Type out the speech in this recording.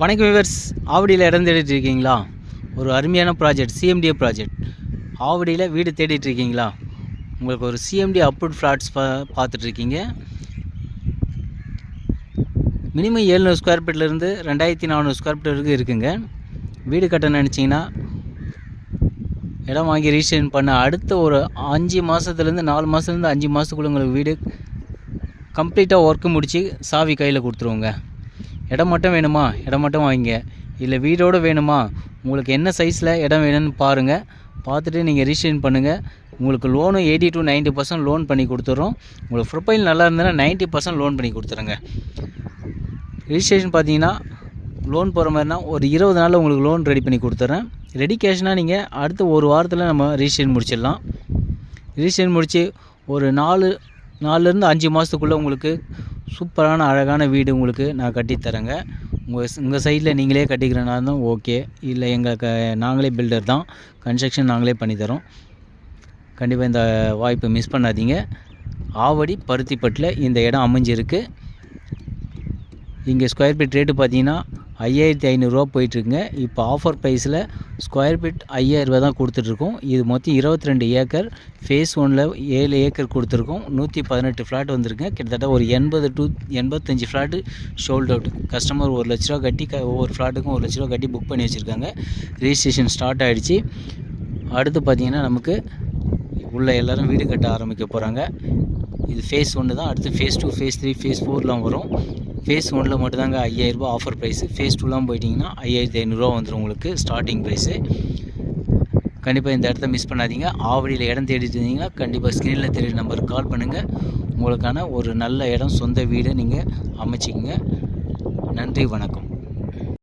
வணக்கம் வியூவர்ஸ். ஆவடியில் இடம் தேடிட்டு இருக்கீங்களா? ஒரு அருமையான ப்ராஜெக்ட், சிஎம்டிஏ ப்ராஜெக்ட். ஆவடியில் வீடு தேடிட்டு இருக்கீங்களா? உங்களுக்கு ஒரு சிஎம்டி அப்ரூவ்ட் ஃப்ளாட்ஸ் பார்த்துட்ருக்கீங்க. மினிமம் 700 ஸ்கொயர் ஃபீட்லேருந்து 2400 ஸ்கொயர் ஃபீட் வரைக்கும் இருக்குங்க. வீடு கட்ட நினச்சிங்கன்னா, இடம் வாங்கி ரிஜிஸ்ட்ரேஷன் பண்ண அடுத்த ஒரு 5 மாதத்துலேருந்து 4 மாதத்துலேருந்து 5 மாதத்துக்குள்ளே உங்களுக்கு வீடு கம்ப்ளீட்டாக ஒர்க்கு முடித்து சாவி கையில் கொடுத்துருவோங்க. இடம் மட்டும் வேணுமா? இடம் மட்டும் வாங்கிங்க. இல்லை வீடோடு வேணுமா? உங்களுக்கு என்ன சைஸில் இடம் வேணும்னு பாருங்கள். பார்த்துட்டு நீங்கள் ரிஜிஸ்ட்ரேஷன் பண்ணுங்கள். உங்களுக்கு லோனு 80 to 90% லோன் பண்ணி கொடுத்துட்றோம். உங்களுக்கு ப்ரொஃபைல் நல்லா இருந்ததுன்னா 90% லோன் பண்ணி கொடுத்துருங்க. ரிஜிஸ்ட்ரேஷன் பார்த்தீங்கன்னா லோன் போகிற மாதிரினா ஒரு 20 நாளில் உங்களுக்கு லோன் ரெடி பண்ணி கொடுத்துட்றேன். ரெடி கேஷ்னால் நீங்கள் அடுத்த ஒரு வாரத்தில் நம்ம ரிஜிஸ்ட்ரேஷன் முடிச்சிடலாம். ரிஜிஸ்ட்ரேஷன் முடித்து ஒரு 4லேருந்து 5 மாதத்துக்குள்ளே உங்களுக்கு சூப்பரான அழகான வீடு உங்களுக்கு நான் கட்டித்தரேங்க. உங்கள் சைடில் நீங்களே கட்டிக்கிறனா தான் ஓகே. இல்லை நாங்களே பில்டர் தான், கன்ஸ்ட்ரக்ஷன் நாங்களே பண்ணித்தரோம். கண்டிப்பாக இந்த வாய்ப்பை மிஸ் பண்ணாதீங்க. ஆவடி பருத்திப்பட்டில் இந்த இடம் அமைஞ்சிருக்கு. இங்கே ஸ்கொயர் ஃபீட் ரேட்டு பார்த்தீங்கன்னா 5500 போயிட்டுருக்குங்க. இப்போ ஆஃபர் ப்ரைஸில் ஸ்கொயர் ஃபீட் 5000 தான் கொடுத்துட்ருக்கோம். இது மொத்தம் 22 ஏக்கர். ஃபேஸ் 1ல் 7 ஏக்கர் கொடுத்துருக்கோம். 118 ஃப்ளாட் வந்திருக்குங்க. கிட்டத்தட்ட ஒரு 80 to 85 flat sold out. Customer 1 லட்ச ரூபா கட்டி ஒவ்வொரு ஃப்ளாட்டுக்கும் 1 லட்ச ரூபா கட்டி புக் பண்ணி வச்சுருக்காங்க. ரிஜிஸ்ட்ரேஷன் ஸ்டார்ட் ஆகிடுச்சு. அடுத்து பார்த்திங்கன்னா நமக்கு உள்ள எல்லோரும் வீடு கட்ட ஆரம்பிக்க போகிறாங்க. இது ஃபேஸ் 1 தான். அடுத்து ஃபேஸ் 2, ஃபேஸ் 3, ஃபேஸ் 4லாம் வரும். ஃபேஸ் 1ல் மட்டும்தாங்க 5000 ஆஃபர் ப்ரைஸு. ஃபேஸ் 2லாம் போயிட்டிங்கன்னா 5500 வந்துடும் உங்களுக்கு ஸ்டார்டிங் ப்ரைஸு. கண்டிப்பாக இந்த இடத்த மிஸ் பண்ணாதீங்க. ஆவடியில் இடம் தேடிட்டு இருந்தீங்கன்னா கண்டிப்பாக ஸ்க்ரீனில் தெரியுற நம்பருக்கு கால் பண்ணுங்கள். உங்களுக்கான ஒரு நல்ல இடம், சொந்த வீடு நீங்கள் அமைச்சிக்கங்க. நன்றி, வணக்கம்.